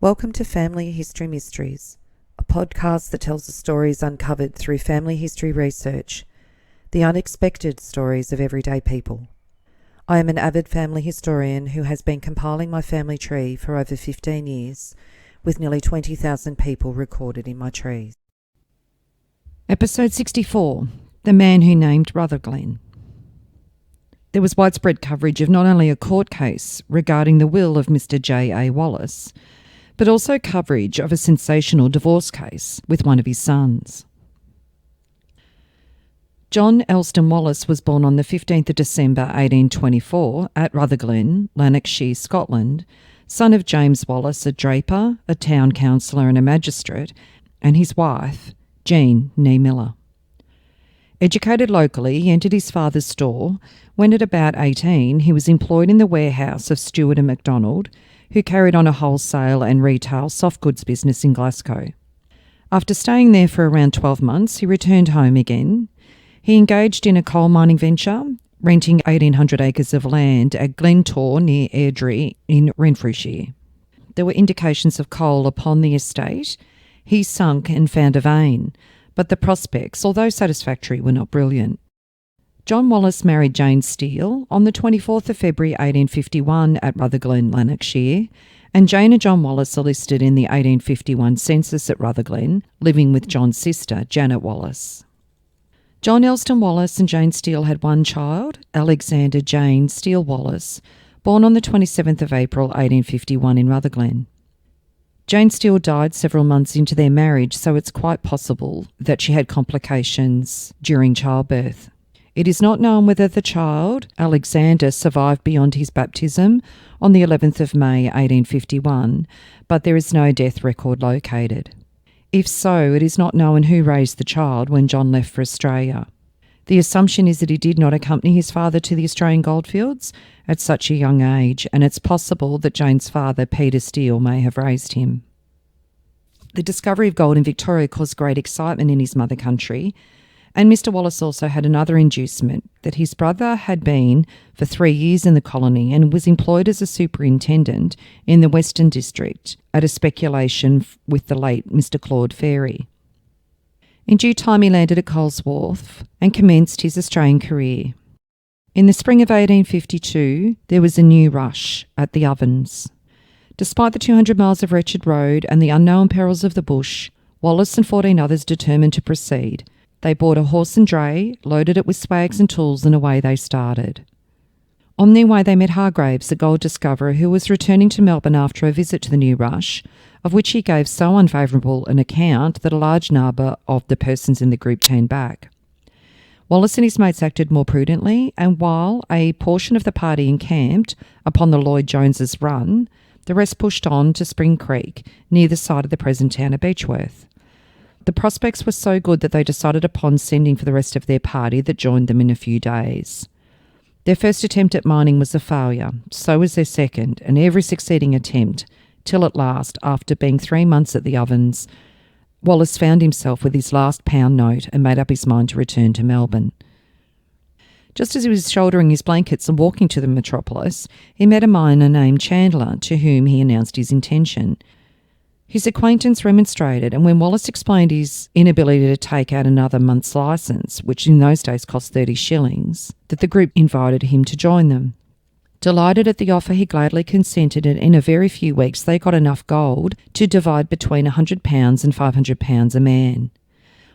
Welcome to Family History Mysteries, a podcast that tells the stories uncovered through family history research, the unexpected stories of everyday people. I am an avid family historian who has been compiling my family tree for over 15 years, with nearly 20,000 people recorded in my trees. Episode 64, The Man Who Named Rutherglen. There was widespread coverage of not only a court case regarding the will of Mr J A Wallace, but also coverage of a sensational divorce case with one of his sons. John Alston Wallace was born on the 15th of December 1824 at Rutherglen, Lanarkshire, Scotland, son of James Wallace, a draper, a town councillor and a magistrate, and his wife, Jean née Miller. Educated locally, he entered his father's store when at about 18 he was employed in the warehouse of Stewart and MacDonald, who carried on a wholesale and retail soft goods business in Glasgow. After staying there for around 12 months, he returned home again. He engaged in a coal mining venture, renting 1,800 acres of land at Glentor near Airdrie in Renfrewshire. There were indications of coal upon the estate. He sunk and found a vein, but the prospects, although satisfactory, were not brilliant. John Wallace married Jane Steele on the 24th of February 1851 at Rutherglen, Lanarkshire, and Jane and John Wallace are listed in the 1851 census at Rutherglen, living with John's sister, Janet Wallace. John Alston Wallace and Jane Steele had one child, Alexander Jane Steele Wallace, born on the 27th of April 1851 in Rutherglen. Jane Steele died several months into their marriage, so it's quite possible that she had complications during childbirth. It is not known whether the child, Alexander, survived beyond his baptism on the 11th of May 1851, but there is no death record located. If so, it is not known who raised the child when John left for Australia. The assumption is that he did not accompany his father to the Australian goldfields at such a young age, and it's possible that Jane's father, Peter Steele, may have raised him. The discovery of gold in Victoria caused great excitement in his mother country, and Mr Wallace also had another inducement that his brother had been for 3 years in the colony and was employed as a superintendent in the Western District at a speculation with the late Mr Claude Ferry. In due time he landed at Coles Wharf and commenced his Australian career. In the spring of 1852 there was a new rush at the ovens. Despite the 200 miles of wretched road and the unknown perils of the bush, Wallace and 14 others determined to proceed. They bought a horse and dray, loaded it with swags and tools, and away they started. On their way they met Hargraves, a gold discoverer who was returning to Melbourne after a visit to the new rush, of which he gave so unfavourable an account that a large number of the persons in the group turned back. Wallace and his mates acted more prudently, and while a portion of the party encamped upon the Lloyd Jones's Run, the rest pushed on to Spring Creek, near the site of the present town of Beechworth. The prospects were so good that they decided upon sending for the rest of their party that joined them in a few days. Their first attempt at mining was a failure, so was their second, and every succeeding attempt, till at last, after being 3 months at the ovens, Wallace found himself with his last pound note and made up his mind to return to Melbourne. Just as he was shouldering his blankets and walking to the metropolis, he met a miner named Chandler, to whom he announced his intention. His acquaintance remonstrated, and when Wallace explained his inability to take out another month's licence, which in those days cost 30 shillings, that the group invited him to join them. Delighted at the offer, he gladly consented, and in a very few weeks they got enough gold to divide between £100 and £500 a man.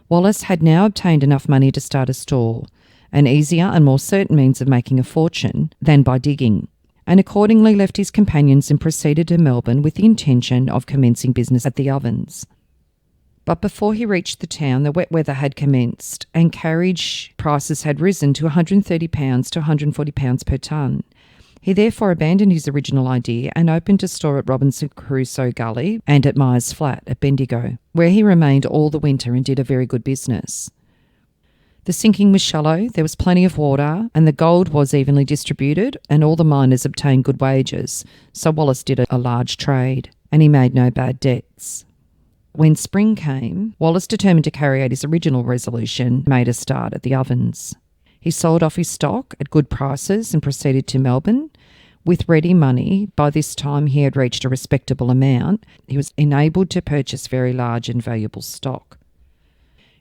Wallace had now obtained enough money to start a store, an easier and more certain means of making a fortune than by digging, and accordingly left his companions and proceeded to Melbourne with the intention of commencing business at the ovens. But before he reached the town, the wet weather had commenced, and carriage prices had risen to £130 to £140 per tonne. He therefore abandoned his original idea and opened a store at Robinson Crusoe Gully and at Myers Flat at Bendigo, where he remained all the winter and did a very good business. The sinking was shallow, there was plenty of water, and the gold was evenly distributed, and all the miners obtained good wages, so Wallace did a large trade, and he made no bad debts. When spring came, Wallace, determined to carry out his original resolution, made a start at the ovens. He sold off his stock at good prices and proceeded to Melbourne, With ready money, by this time he had reached a respectable amount, he was enabled to purchase very large and valuable stock.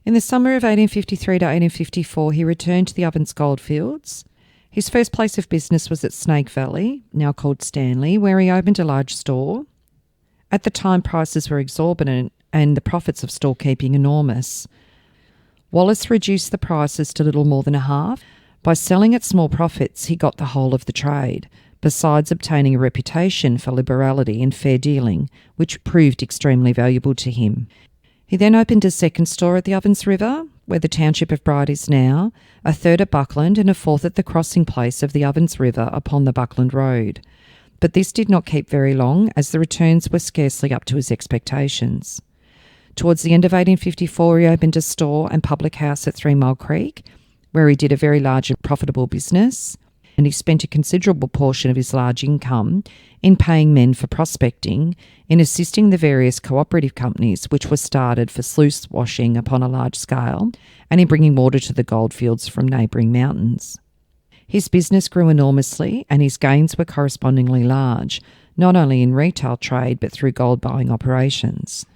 In the summer of 1853 to 1854, he returned to the Ovens goldfields. His first place of business was at Snake Valley, now called Stanley, where he opened a large store. At the time, prices were exorbitant and the profits of storekeeping enormous. Wallace reduced the prices to little more than a half. By selling at small profits, he got the whole of the trade, besides obtaining a reputation for liberality and fair dealing, which proved extremely valuable to him. He then opened a second store at the Ovens River, where the township of Bright is now, a third at Buckland and a fourth at the crossing place of the Ovens River upon the Buckland Road. But this did not keep very long, as the returns were scarcely up to his expectations. Towards the end of 1854, he opened a store and public house at 3 Mile Creek, where he did a very large and profitable business, and he spent a considerable portion of his large income in paying men for prospecting, in assisting the various cooperative companies which were started for sluice washing upon a large scale, and in bringing water to the goldfields from neighbouring mountains. His business grew enormously, and his gains were correspondingly large, not only in retail trade but through gold buying operations.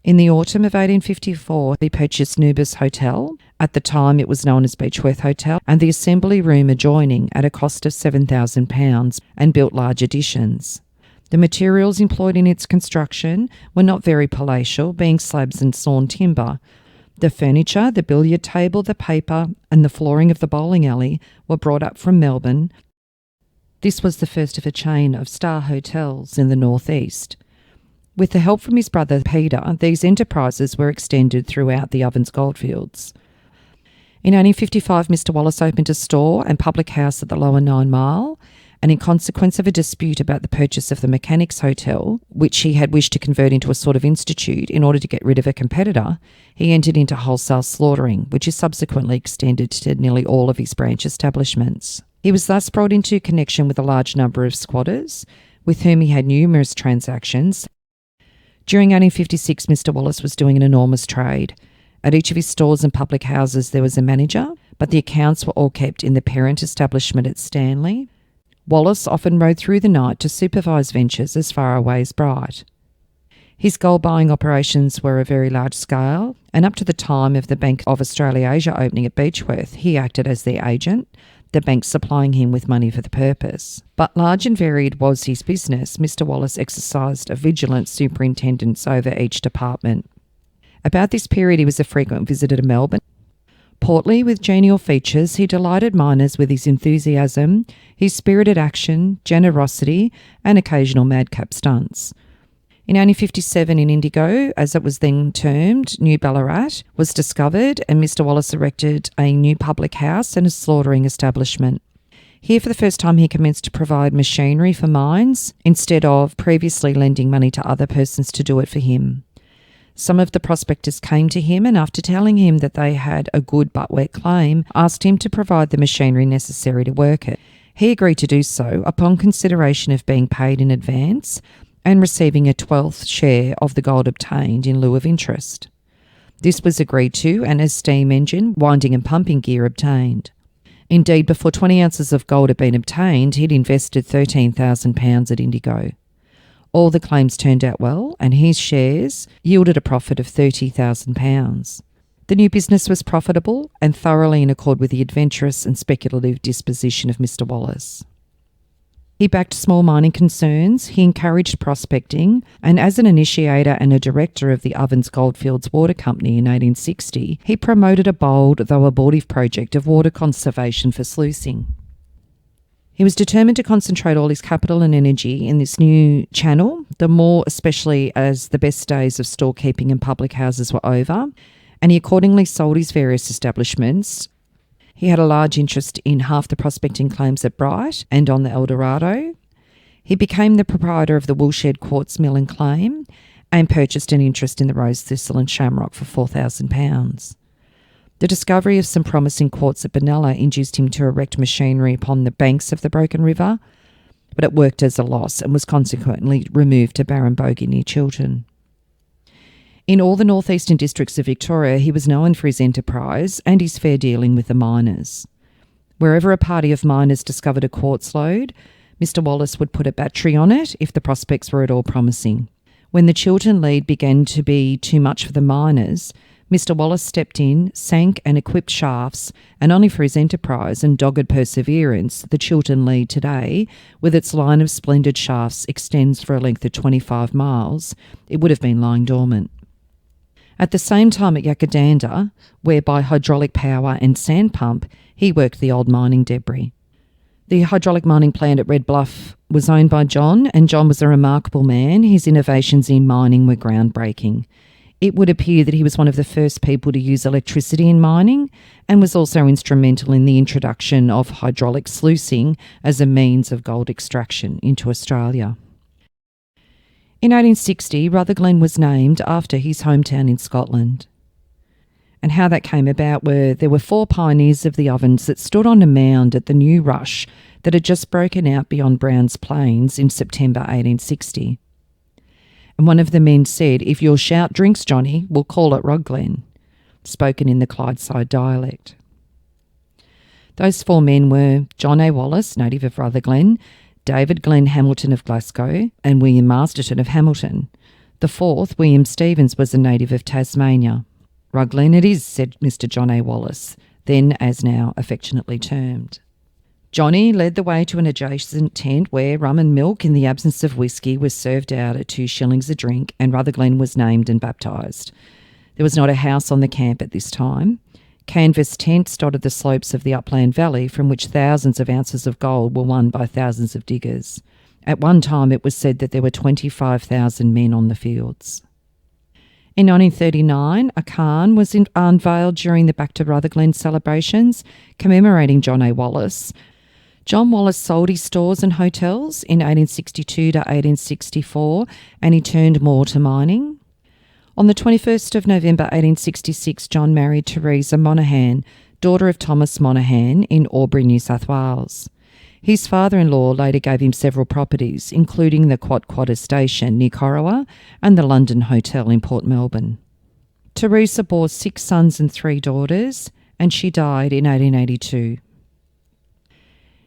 In the autumn of 1854, he purchased Nubis Hotel. At the time, it was known as Beechworth Hotel, and the assembly room adjoining at a cost of £7,000, and built large additions. The materials employed in its construction were not very palatial, being slabs and sawn timber. The furniture, the billiard table, the paper, and the flooring of the bowling alley were brought up from Melbourne. This was the first of a chain of star hotels in the northeast. With the help from his brother Peter, these enterprises were extended throughout the Ovens goldfields. In 1855, Mr Wallace opened a store and public house at the lower 9 Mile, and in consequence of a dispute about the purchase of the Mechanics Hotel, which he had wished to convert into a sort of institute in order to get rid of a competitor, he entered into wholesale slaughtering, which is subsequently extended to nearly all of his branch establishments. He was thus brought into connection with a large number of squatters, with whom he had numerous transactions. During 1856, Mr Wallace was doing an enormous trade. At each of his stores and public houses there was a manager, but the accounts were all kept in the parent establishment at Stanley. Wallace often rode through the night to supervise ventures as far away as Bright. His gold buying operations were a very large scale, and up to the time of the Bank of Australasia opening at Beechworth, he acted as their agent, the bank supplying him with money for the purpose. But large and varied was his business, Mr Wallace exercised a vigilant superintendence over each department. About this period he was a frequent visitor to Melbourne. Portly, with genial features, he delighted miners with his enthusiasm, his spirited action, generosity, and occasional madcap stunts. In 1857, in Indigo, as it was then termed, New Ballarat, was discovered, and Mr Wallace erected a new public house and a slaughtering establishment. Here, for the first time, he commenced to provide machinery for mines, instead of previously lending money to other persons to do it for him. Some of the prospectors came to him, and after telling him that they had a good but wet claim, asked him to provide the machinery necessary to work it. He agreed to do so upon consideration of being paid in advance and receiving a 12th share of the gold obtained in lieu of interest. This was agreed to, and a steam engine, winding and pumping gear obtained. Indeed, before 20 ounces of gold had been obtained, he'd invested £13,000 at Indigo. All the claims turned out well, and his shares yielded a profit of £30,000. The new business was profitable and thoroughly in accord with the adventurous and speculative disposition of Mr Wallace. He backed small mining concerns, he encouraged prospecting, and as an initiator and a director of the Ovens Goldfields Water Company in 1860, he promoted a bold, though abortive project of water conservation for sluicing. He was determined to concentrate all his capital and energy in this new channel, the more especially as the best days of storekeeping and public houses were over, and he accordingly sold his various establishments. He had a large interest in half the prospecting claims at Bright and on the Eldorado. He became the proprietor of the Woolshed Quartz Mill and Claim and purchased an interest in the Rose Thistle and Shamrock for £4,000. The discovery of some promising quartz at Benalla induced him to erect machinery upon the banks of the Broken River, but it worked as a loss and was consequently removed to Barrenbogie near Chiltern. In all the northeastern districts of Victoria, he was known for his enterprise and his fair dealing with the miners. Wherever a party of miners discovered a quartz lode, Mr Wallace would put a battery on it if the prospects were at all promising. When the Chiltern lead began to be too much for the miners, Mr Wallace stepped in, sank and equipped shafts, and only for his enterprise and dogged perseverance, the Chiltern lead today, with its line of splendid shafts, extends for a length of 25 miles, it would have been lying dormant. At the same time at Yakadanda, where by hydraulic power and sand pump, he worked the old mining debris. The hydraulic mining plant at Red Bluff was owned by John, and John was a remarkable man. His innovations in mining were groundbreaking. It would appear that he was one of the first people to use electricity in mining and was also instrumental in the introduction of hydraulic sluicing as a means of gold extraction into Australia. In 1860, Rutherglen was named after his hometown in Scotland. And how that came about there were 4 pioneers of the ovens that stood on a mound at the new rush that had just broken out beyond Brown's Plains in September 1860. And one of the men said, "If you'll shout drinks, Johnny, we'll call it Rutherglen," spoken in the Clydeside dialect. Those 4 men were John A. Wallace, native of Rutherglen, David Glenn Hamilton of Glasgow, and William Masterton of Hamilton. The 4th, William Stevens, was a native of Tasmania. "Rutherglen it is," said Mr John A. Wallace, then as now affectionately termed. Johnny led the way to an adjacent tent where rum and milk, in the absence of whiskey, was served out at 2 shillings a drink, and Rutherglen was named and baptised. There was not a house on the camp at this time. Canvas tents dotted the slopes of the upland valley, from which thousands of ounces of gold were won by thousands of diggers. At one time it was said that there were 25,000 men on the fields. In 1939, a cairn was unveiled during the Back to Rutherglen celebrations, commemorating John A. Wallace. John Wallace sold his stores and hotels in 1862 to 1864, and he turned more to mining. On the 21st of November 1866, John married Teresa Monaghan, daughter of Thomas Monaghan, in Albury, New South Wales. His father-in-law later gave him several properties, including the Quad Station near Corowa and the London Hotel in Port Melbourne. Teresa bore 6 sons and 3 daughters, and she died in 1882.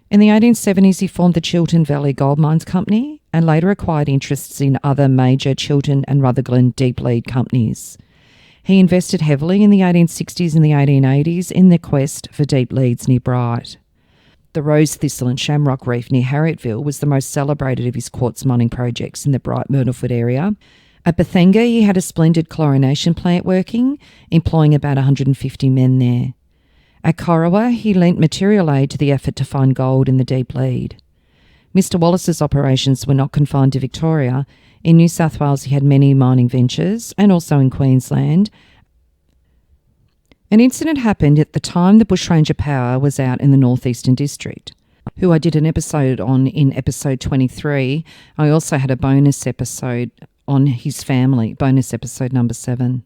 In the 1870s, he formed the Chiltern Valley Gold Mines Company and later acquired interests in other major Chiltern and Rutherglen deep lead companies. He invested heavily in the 1860s and the 1880s in the quest for deep leads near Bright. The Rose Thistle and Shamrock Reef near Harrietville was the most celebrated of his quartz mining projects in the Bright Myrtleford area. At Bethenga, he had a splendid chlorination plant working, employing about 150 men there. At Corowa, he lent material aid to the effort to find gold in the deep lead. Mr Wallace's operations were not confined to Victoria. In New South Wales, he had many mining ventures, and also in Queensland. An incident happened at the time the Bushranger Power was out in the Northeastern District, who I did an episode on in episode 23. I also had a bonus episode on his family, bonus episode number 7.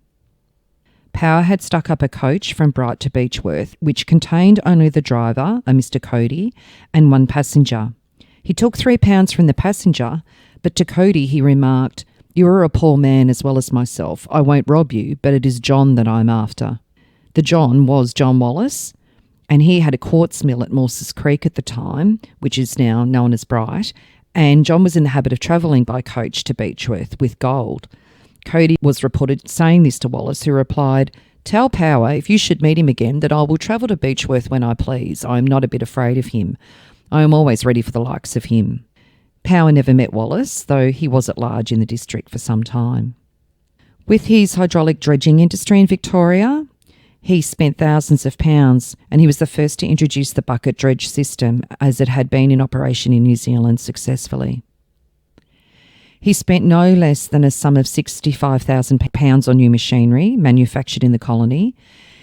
Power had stuck up a coach from Bright to Beechworth, which contained only the driver, a Mr Cody, and 1 passenger. He took £3 from the passenger, but to Cody he remarked, "You are a poor man as well as myself. I won't rob you, but it is John that I'm after." The John was John Wallace, and he had a quartz mill at Morses Creek at the time, which is now known as Bright, and John was in the habit of travelling by coach to Beechworth with gold. Cody was reported saying this to Wallace, who replied, "Tell Power, if you should meet him again, that I will travel to Beechworth when I please. I am not a bit afraid of him. I am always ready for the likes of him." Power never met Wallace, though he was at large in the district for some time. With his hydraulic dredging industry in Victoria, he spent thousands of pounds, and he was the first to introduce the bucket dredge system, as it had been in operation in New Zealand successfully. He spent no less than a sum of £65,000 on new machinery manufactured in the colony.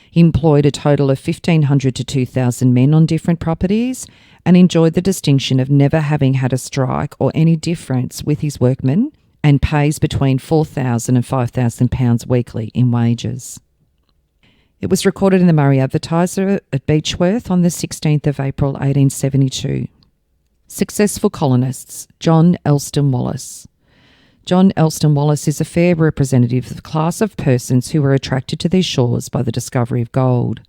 He employed a total of 1,500 to 2,000 men on different properties and enjoyed the distinction of never having had a strike or any difference with his workmen, and pays between £4,000 and £5,000 weekly in wages. It was recorded in the Murray Advertiser at Beechworth on the 16th of April 1872. Successful colonists, John Alston Wallace. John Alston Wallace is a fair representative of the class of persons who were attracted to these shores by the discovery of gold.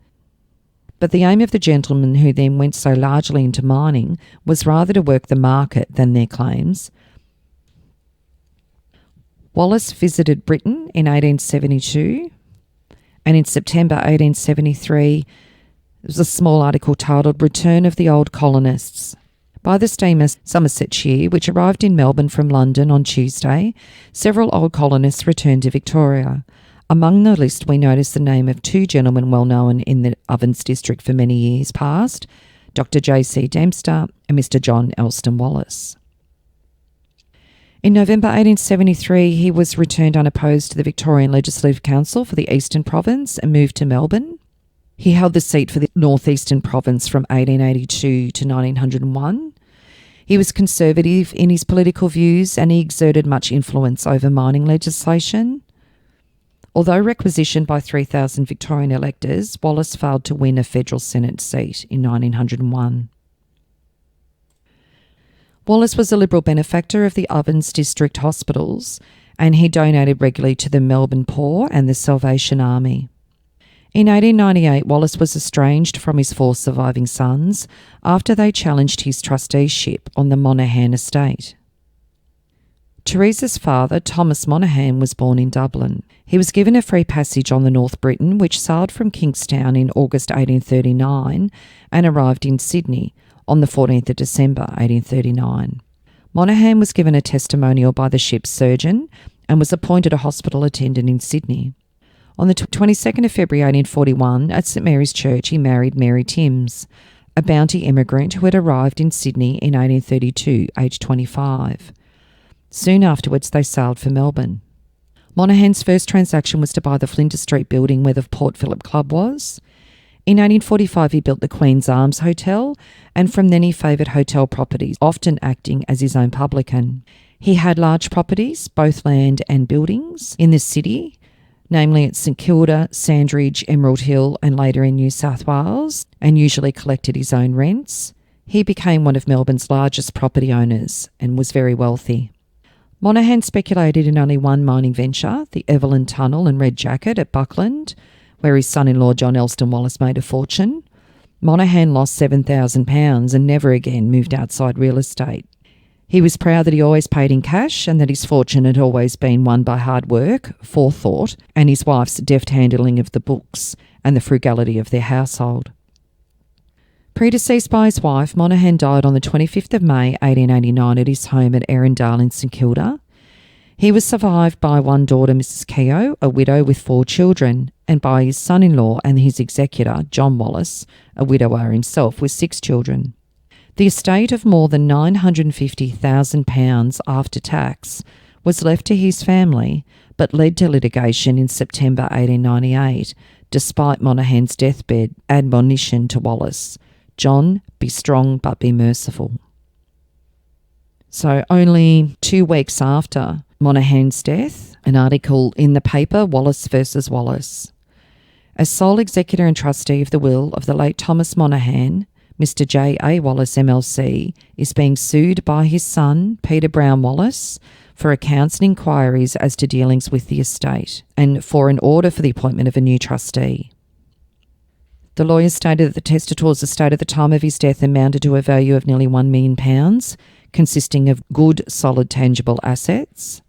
but the aim of the gentlemen who then went so largely into mining was rather to work the market than their claims. Wallace visited Britain in 1872, and in September 1873, there was a small article titled "Return of the Old Colonists." By the steamer Somersetshire, which arrived in Melbourne from London on Tuesday, several old colonists returned to Victoria. Among the list, we notice the name of two gentlemen well known in the Ovens district for many years past, Dr J.C. Dempster and Mr John Alston Wallace. In November 1873, he was returned unopposed to the Victorian Legislative Council for the Eastern Province and moved to Melbourne. He held the seat for the North Eastern Province from 1882 to 1901. He was conservative in his political views and he exerted much influence over mining legislation. Although requisitioned by 3,000 Victorian electors, Wallace failed to win a federal Senate seat in 1901. Wallace was a Liberal benefactor of the Ovens district hospitals, and he donated regularly to the Melbourne Poor and the Salvation Army. In 1898, Wallace was estranged from his four surviving sons after they challenged his trusteeship on the Monaghan estate. Teresa's father, Thomas Monaghan, was born in Dublin. He was given a free passage on the North Briton, which sailed from Kingstown in August 1839 and arrived in Sydney on the 14th of December 1839. Monaghan was given a testimonial by the ship's surgeon and was appointed a hospital attendant in Sydney. On the 22nd of February 1841, at St Mary's Church, he married Mary Timms, a bounty immigrant who had arrived in Sydney in 1832, aged 25. Soon afterwards, they sailed for Melbourne. Monaghan's first transaction was to buy the Flinders Street building where the Port Phillip Club was. In 1845, he built the Queen's Arms Hotel, and from then he favoured hotel properties, often acting as his own publican. He had large properties, both land and buildings, in the city, namely at St Kilda, Sandridge, Emerald Hill and later in New South Wales, and usually collected his own rents. He became one of Melbourne's largest property owners and was very wealthy. Monaghan speculated in only one mining venture, the Evelyn Tunnel and Red Jacket at Buckland, where his son-in-law John Alston Wallace made a fortune. Monaghan lost £7,000 and never again moved outside real estate. He was proud that he always paid in cash and that his fortune had always been won by hard work, forethought, and his wife's deft handling of the books and the frugality of their household. Predeceased by his wife, Monaghan died on the 25th of May 1889 at his home at Erindale in St Kilda. He was survived by one daughter, Mrs Keogh, a widow with 4 children, and by his son-in-law and his executor, John Wallace, a widower himself with 6 children. The estate of more than £950,000 after tax was left to his family, but led to litigation in September 1898, despite Monaghan's deathbed admonition to Wallace, "John, be strong but be merciful." So only 2 weeks after Monaghan's death, an article in the paper, Wallace versus Wallace. As sole executor and trustee of the will of the late Thomas Monaghan, Mr J A Wallace MLC is being sued by his son, Peter Brown Wallace, for accounts and inquiries as to dealings with the estate and for an order for the appointment of a new trustee. The lawyers stated that the testator's estate at the time of his death amounted to a value of nearly £1 million, consisting of good, solid, tangible assets.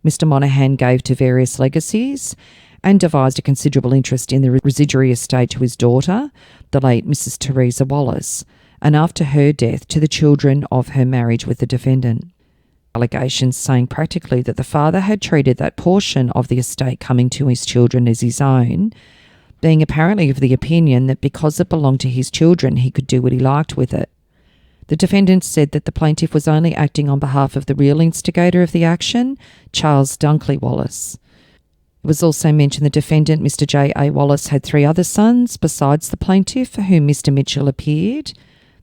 Mr Monaghan gave to various legacies and devised a considerable interest in the residuary estate to his daughter, the late Mrs Teresa Wallace, and after her death to the children of her marriage with the defendant. Allegations saying practically that the father had treated that portion of the estate coming to his children as his own, being apparently of the opinion that because it belonged to his children he could do what he liked with it. The defendant said that the plaintiff was only acting on behalf of the real instigator of the action, Charles Dunkley Wallace. It was also mentioned the defendant, Mr J A Wallace, had 3 other sons besides the plaintiff for whom Mr Mitchell appeared.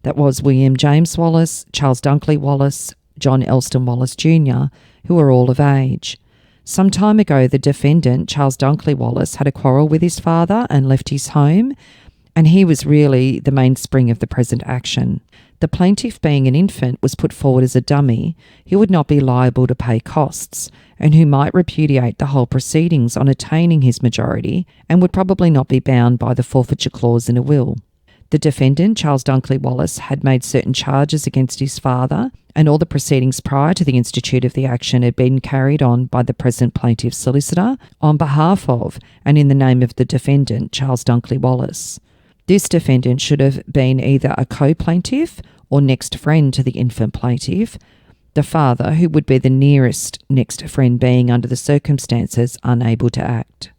That was William James Wallace, Charles Dunkley Wallace, John Alston Wallace Jr., who were all of age. Some time ago, the defendant, Charles Dunkley Wallace, had a quarrel with his father and left his home, and he was really the mainspring of the present action. The plaintiff, being an infant, was put forward as a dummy who would not be liable to pay costs and who might repudiate the whole proceedings on attaining his majority and would probably not be bound by the forfeiture clause in a will. The defendant, Charles Dunkley Wallace, had made certain charges against his father, and all the proceedings prior to the institute of the action had been carried on by the present plaintiff's solicitor on behalf of and in the name of the defendant, Charles Dunkley Wallace. This defendant should have been either a co-plaintiff or next friend to the infant plaintiff, the father, who would be the nearest next friend, being under the circumstances unable to act.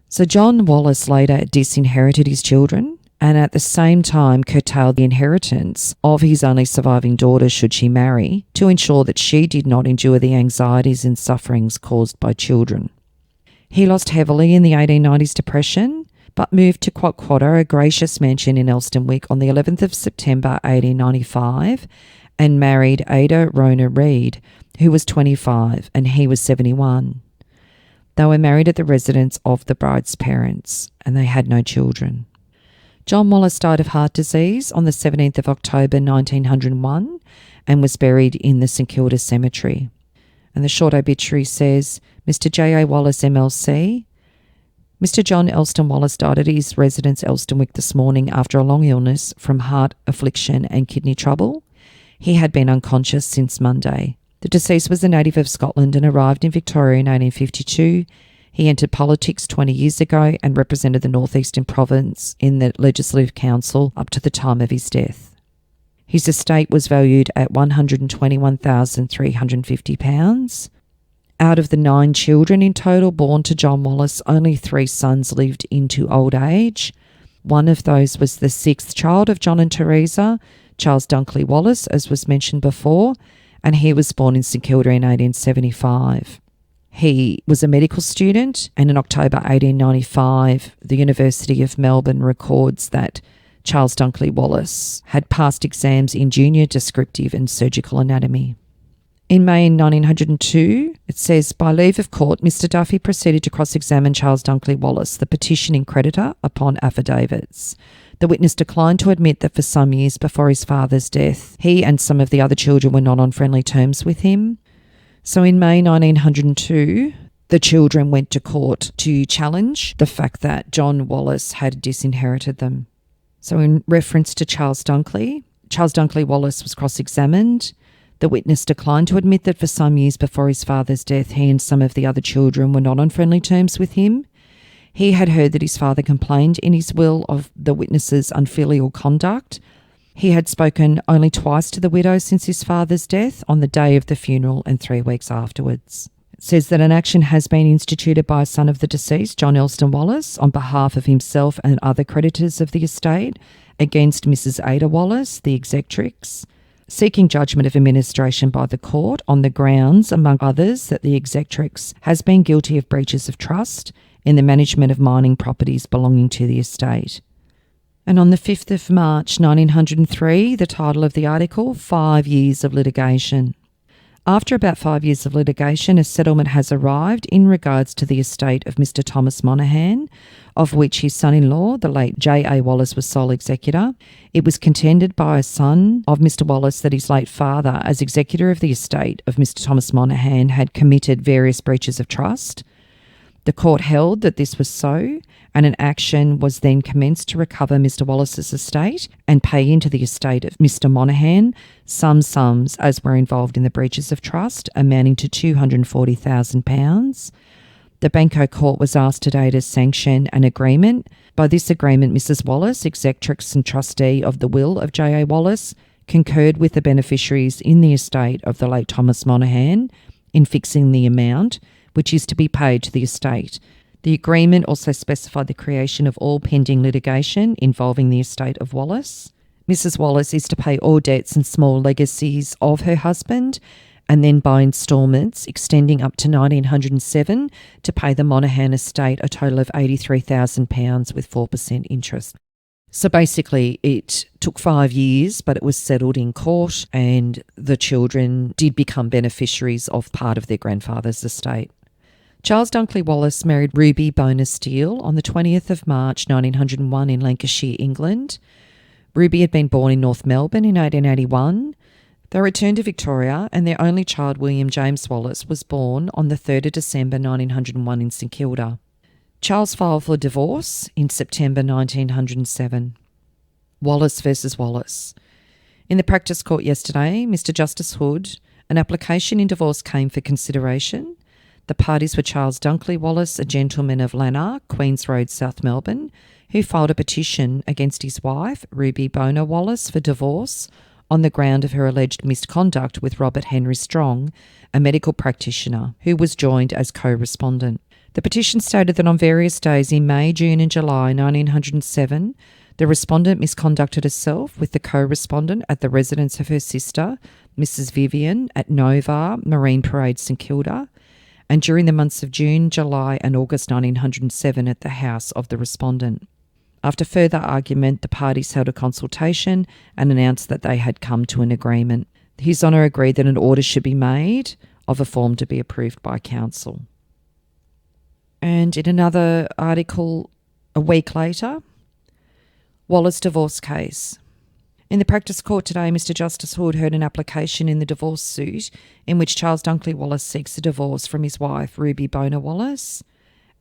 So John Wallace later disinherited his children, and at the same time curtailed the inheritance of his only surviving daughter should she marry, to ensure that she did not endure the anxieties and sufferings caused by children. He lost heavily in the 1890s depression, but moved to Quatquatter, a gracious mansion in Alston Wick, on the 11th of September 1895, and married Ada Rona Reid, who was 25 and he was 71. They were married at the residence of the bride's parents, and they had no children. John Wallace died of heart disease on the 17th of October 1901 and was buried in the St Kilda Cemetery. And the short obituary says, Mr J A Wallace MLC. Mr John Alston Wallace died at his residence Alston Wick this morning after a long illness from heart affliction and kidney trouble. He had been unconscious since Monday. The deceased was a native of Scotland and arrived in Victoria in 1852. He entered politics 20 years ago and represented the North Eastern Province in the Legislative Council up to the time of his death. His estate was valued at £121,350. Out of the 9 children in total born to John Wallace, only 3 sons lived into old age. One of those was the 6th child of John and Teresa, Charles Dunkley Wallace, as was mentioned before, and he was born in St Kilda in 1875. He was a medical student, and in October 1895, the University of Melbourne records that Charles Dunkley Wallace had passed exams in junior descriptive and surgical anatomy. In May 1902, it says, by leave of court, Mr Duffy proceeded to cross-examine Charles Dunkley Wallace, the petitioning creditor, upon affidavits. The witness declined to admit that for some years before his father's death, he and some of the other children were not on friendly terms with him. So in May 1902, the children went to court to challenge the fact that John Wallace had disinherited them. So in reference to Charles Dunkley Wallace was cross-examined. The witness declined to admit that for some years before his father's death, he and some of the other children were not on friendly terms with him. He had heard that his father complained in his will of the witness's unfilial conduct. He had spoken only twice to the widow since his father's death, on the day of the funeral and 3 weeks afterwards. It says that an action has been instituted by a son of the deceased, John Alston Wallace, on behalf of himself and other creditors of the estate, against Mrs Ada Wallace, the executrix, seeking judgment of administration by the court on the grounds, among others, that the executrix has been guilty of breaches of trust in the management of mining properties belonging to the estate. And on the 5th of March 1903, the title of the article, 5 Years of Litigation. After about 5 years of litigation, a settlement has arrived in regards to the estate of Mr Thomas Monaghan, of which his son-in-law, the late J A Wallace, was sole executor. It was contended by a son of Mr Wallace that his late father, as executor of the estate of Mr Thomas Monaghan, had committed various breaches of trust. The court held that this was so, and an action was then commenced to recover Mr Wallace's estate and pay into the estate of Mr Monaghan some sums as were involved in the breaches of trust, amounting to £240,000. The Banco Court was asked today to sanction an agreement. By this agreement, Mrs Wallace, executrix and trustee of the will of J A Wallace, concurred with the beneficiaries in the estate of the late Thomas Monaghan in fixing the amount which is to be paid to the estate. The agreement also specified the creation of all pending litigation involving the estate of Wallace. Mrs Wallace is to pay all debts and small legacies of her husband, and then by instalments extending up to 1907 to pay the Monaghan estate a total of £83,000 with 4% interest. So basically it took 5 years, but it was settled in court, and the children did become beneficiaries of part of their grandfather's estate. Charles Dunkley Wallace married Ruby Boner Steele on the 20th of March 1901 in Lanarkshire, England. Ruby had been born in North Melbourne in 1881. They returned to Victoria, and their only child, William James Wallace, was born on the 3rd of December 1901 in St Kilda. Charles filed for divorce in September 1907. Wallace versus Wallace. In the practice court yesterday, Mr Justice Hood, an application in divorce came for consideration. The parties were Charles Dunkley Wallace, a gentleman of Lanarkshire, Queens Road, South Melbourne, who filed a petition against his wife, Ruby Boner Wallace, for divorce on the ground of her alleged misconduct with Robert Henry Strong, a medical practitioner, who was joined as co-respondent. The petition stated that on various days in May, June and July 1907, the respondent misconducted herself with the co-respondent at the residence of her sister, Mrs Vivian, at Nova, Marine Parade, St Kilda, and during the months of June, July and August 1907 at the house of the respondent. After further argument, the parties held a consultation and announced that they had come to an agreement. His Honour agreed that an order should be made of a form to be approved by council. And in another article a week later, Wallace divorce case. In the practice court today, Mr Justice Hood heard an application in the divorce suit in which Charles Dunkley Wallace seeks a divorce from his wife, Ruby Boner Wallace,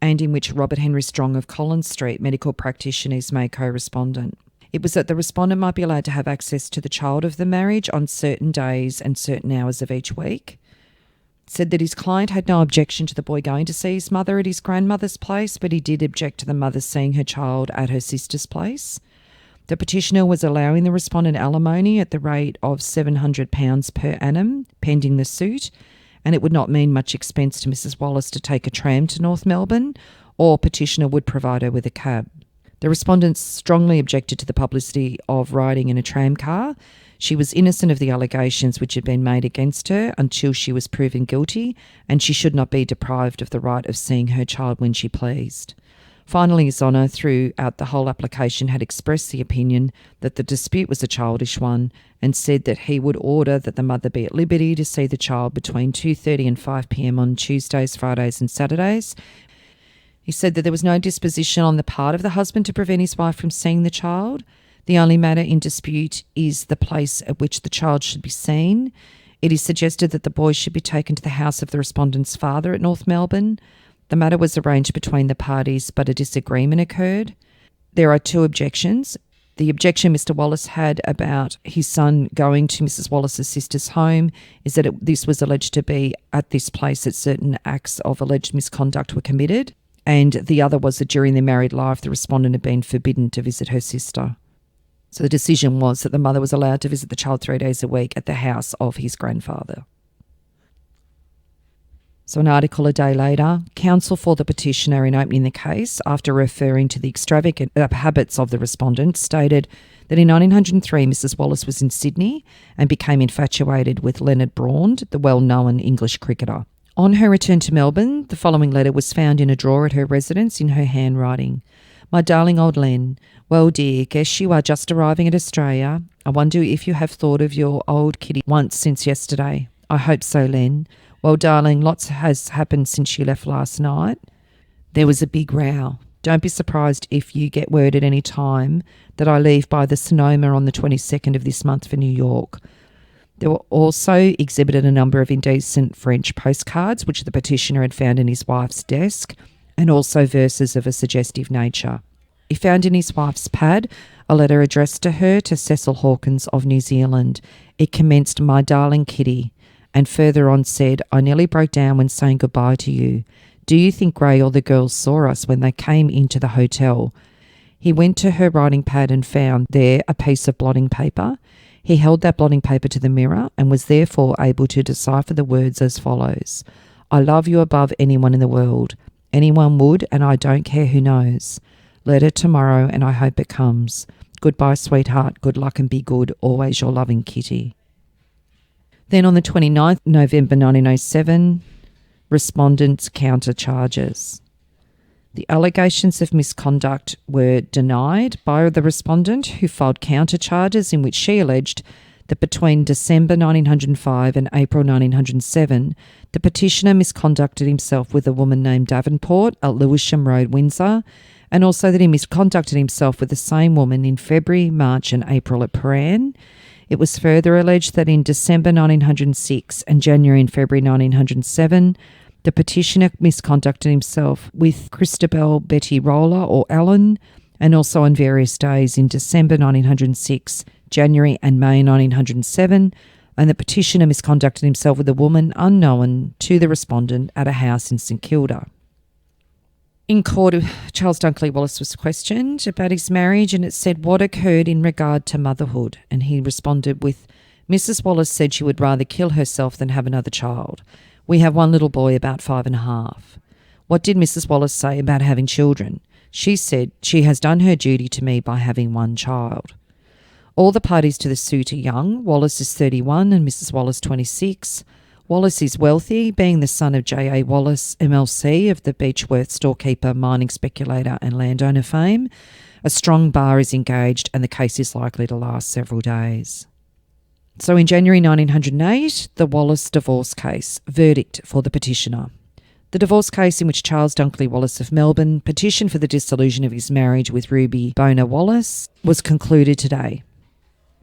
and in which Robert Henry Strong of Collins Street, medical practitioner, is made co-respondent. It was that the respondent might be allowed to have access to the child of the marriage on certain days and certain hours of each week. It said that his client had no objection to the boy going to see his mother at his grandmother's place, but he did object to the mother seeing her child at her sister's place. The petitioner was allowing the respondent alimony at the rate of £700 per annum, pending the suit, and it would not mean much expense to Mrs Wallace to take a tram to North Melbourne, or petitioner would provide her with a cab. The respondent strongly objected to the publicity of riding in a tram car. She was innocent of the allegations which had been made against her until she was proven guilty, and she should not be deprived of the right of seeing her child when she pleased. Finally, His Honour, throughout the whole application, had expressed the opinion that the dispute was a childish one and said that he would order that the mother be at liberty to see the child between 2:30 and 5 p.m. on Tuesdays, Fridays and Saturdays. He said that there was no disposition on the part of the husband to prevent his wife from seeing the child. The only matter in dispute is the place at which the child should be seen. It is suggested that the boy should be taken to the house of the respondent's father at North Melbourne. The matter was arranged between the parties, but a disagreement occurred. There are two objections. The objection Mr Wallace had about his son going to Mrs Wallace's sister's home is that this was alleged to be at this place that certain acts of alleged misconduct were committed, and the other was that during their married life the respondent had been forbidden to visit her sister. So the decision was that the mother was allowed to visit the child 3 days a week at the house of his grandfather. So an article a day later, counsel for the petitioner in opening the case, after referring to the extravagant habits of the respondent, stated that in 1903 Mrs Wallace was in Sydney and became infatuated with Leonard Braund, the well-known English cricketer. On her return to Melbourne, the following letter was found in a drawer at her residence in her handwriting. My darling old Len, well dear, guess you are just arriving at Australia. I wonder if you have thought of your old Kitty once since yesterday. I hope so, Len. Well, darling, lots has happened since you left last night. There was a big row. Don't be surprised if you get word at any time that I leave by the Sonoma on the 22nd of this month for New York. There were also exhibited a number of indecent French postcards which the petitioner had found in his wife's desk, and also verses of a suggestive nature. He found in his wife's pad a letter addressed to her to Cecil Hawkins of New Zealand. It commenced, My darling Kitty, and further on said, I nearly broke down when saying goodbye to you. Do you think Gray or the girls saw us when they came into the hotel? He went to her writing pad and found there a piece of blotting paper. He held that blotting paper to the mirror and was therefore able to decipher the words as follows. I love you above anyone in the world. Anyone would, and I don't care who knows. Letter tomorrow, and I hope it comes. Goodbye, sweetheart. Good luck and be good. Always your loving Kitty. Then on the 29th November 1907, respondents' counter charges. The allegations of misconduct were denied by the respondent, who filed counter charges in which she alleged that between December 1905 and April 1907, the petitioner misconducted himself with a woman named Davenport at Lewisham Road, Windsor, and also that he misconducted himself with the same woman in February, March and April at Prahran. It was further alleged that in December 1906 and January and February 1907, the petitioner misconducted himself with Christabel Betty Roller or Allen, and also on various days in December 1906, January and May 1907, and the petitioner misconducted himself with a woman unknown to the respondent at a house in St Kilda. In court, Charles Dunkley Wallace was questioned about his marriage, and it said what occurred in regard to motherhood, and he responded with, Mrs Wallace said she would rather kill herself than have another child. We have one little boy about 5.5. What did Mrs Wallace say about having children? She said she has done her duty to me by having one child. All the parties to the suit are young. Wallace is 31 and Mrs Wallace 26. Wallace is wealthy, being the son of J A Wallace, MLC, of the Beechworth storekeeper, mining speculator and landowner fame. A strong bar is engaged and the case is likely to last several days. So in January 1908, the Wallace divorce case, verdict for the petitioner. The divorce case in which Charles Dunkley Wallace of Melbourne petitioned for the dissolution of his marriage with Ruby Boner Wallace was concluded today.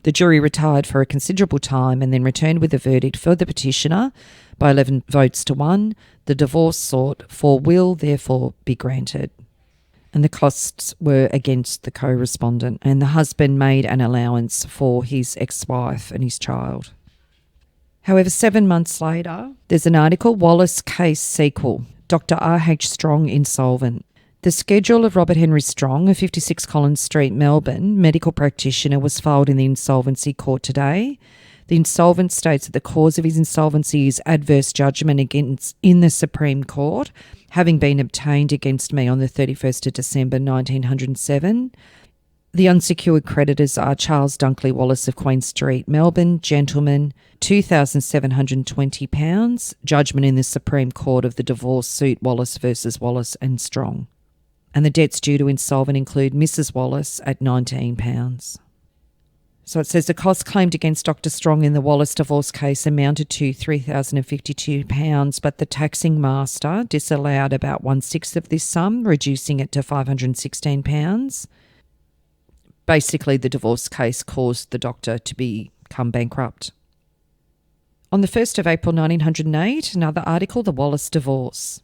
The jury retired for a considerable time and then returned with a verdict for the petitioner by 11 votes to 1. The divorce sought for will therefore be granted. And the costs were against the co-respondent, and the husband made an allowance for his ex-wife and his child. However, 7 months later, there's an article, Wallace Case Sequel, Dr. R.H. Strong insolvent. The schedule of Robert Henry Strong, of 56 Collins Street, Melbourne, medical practitioner, was filed in the Insolvency Court today. The insolvent states that the cause of his insolvency is adverse judgment in the Supreme Court, having been obtained against me on the 31st of December 1907. The unsecured creditors are Charles Dunkley Wallace of Queen Street, Melbourne, gentleman, £2,720, judgment in the Supreme Court of the divorce suit Wallace versus Wallace and Strong. And the debts due to insolvent include Mrs Wallace at £19. So it says the costs claimed against Dr Strong in the Wallace divorce case amounted to £3,052, but the taxing master disallowed about 1/6 of this sum, reducing it to £516. Basically, the divorce case caused the doctor to become bankrupt. On the 1st of April 1908, another article, the Wallace divorce.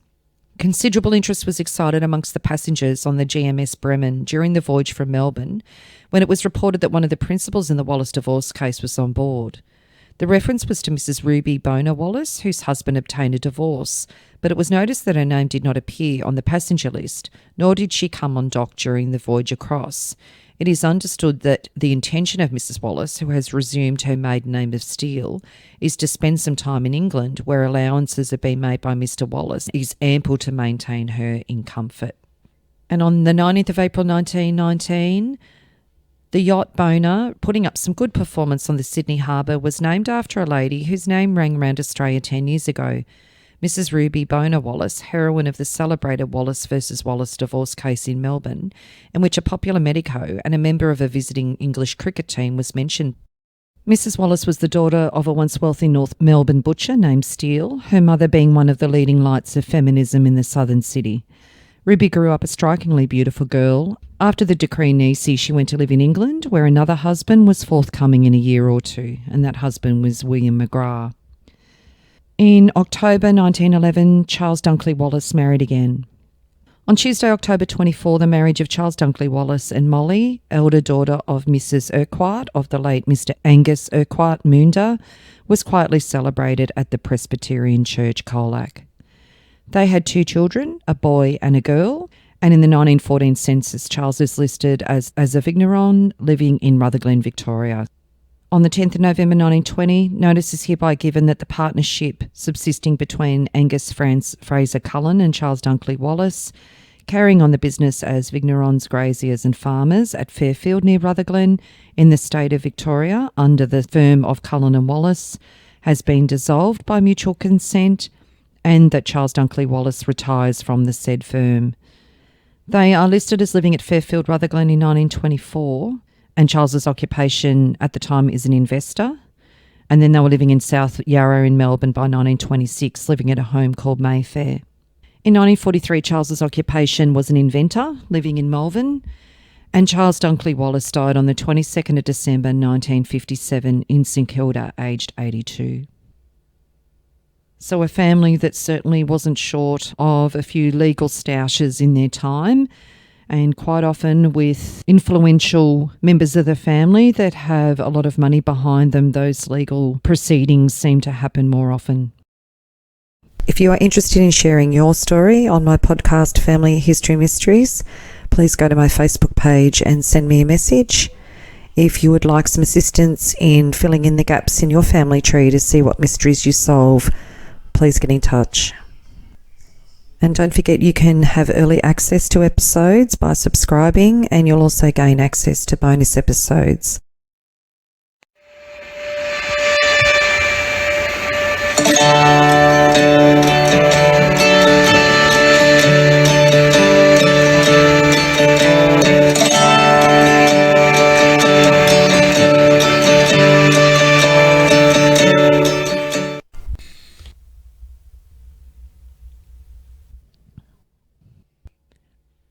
Considerable interest was excited amongst the passengers on the GMS Bremen during the voyage from Melbourne when it was reported that one of the principals in the Wallace divorce case was on board. The reference was to Mrs Ruby Boner Wallace, whose husband obtained a divorce, but it was noticed that her name did not appear on the passenger list, nor did she come on dock during the voyage across. It is understood that the intention of Mrs Wallace, who has resumed her maiden name of Steele, is to spend some time in England, where allowances have been made by Mr Wallace is ample to maintain her in comfort. And on the 19th of April 1919, the yacht Boner, putting up some good performance on the Sydney Harbour, was named after a lady whose name rang round Australia 10 years ago, Mrs Ruby Boner Wallace, heroine of the celebrated Wallace versus Wallace divorce case in Melbourne, in which a popular medico and a member of a visiting English cricket team was mentioned. Mrs Wallace was the daughter of a once wealthy North Melbourne butcher named Steele, her mother being one of the leading lights of feminism in the southern city. Ruby grew up a strikingly beautiful girl. After the decree nisi, she went to live in England, where another husband was forthcoming in a year or two, and that husband was William McGrath. In October 1911, Charles Dunkley Wallace married again. On Tuesday, October 24, the marriage of Charles Dunkley Wallace and Molly, elder daughter of Mrs Urquhart of the late Mr Angus Urquhart Moonder, was quietly celebrated at the Presbyterian Church, Colac. They had 2 children, a boy and a girl, and in the 1914 census, Charles is listed as a vigneron living in Rutherglen, Victoria. On the 10th of November 1920, notice is hereby given that the partnership subsisting between Angus Fraser Cullen and Charles Dunkley Wallace, carrying on the business as vignerons, graziers and farmers at Fairfield near Rutherglen in the state of Victoria under the firm of Cullen and Wallace, has been dissolved by mutual consent, and that Charles Dunkley Wallace retires from the said firm. They are listed as living at Fairfield, Rutherglen in 1924, and Charles's occupation at the time is an investor. And then they were living in South Yarra in Melbourne by 1926, living at a home called Mayfair. In 1943, Charles's occupation was an inventor, living in Melbourne. And Charles Dunkley Wallace died on the 22nd of December 1957 in St Kilda, aged 82. So a family that certainly wasn't short of a few legal stoushes in their time. and quite often with influential members of the family that have a lot of money behind them, those legal proceedings seem to happen more often. If you are interested in sharing your story on my podcast, Family History Mysteries, please go to my Facebook page and send me a message. If you would like some assistance in filling in the gaps in your family tree to see what mysteries you solve, please get in touch. And don't forget, you can have early access to episodes by subscribing, and you'll also gain access to bonus episodes.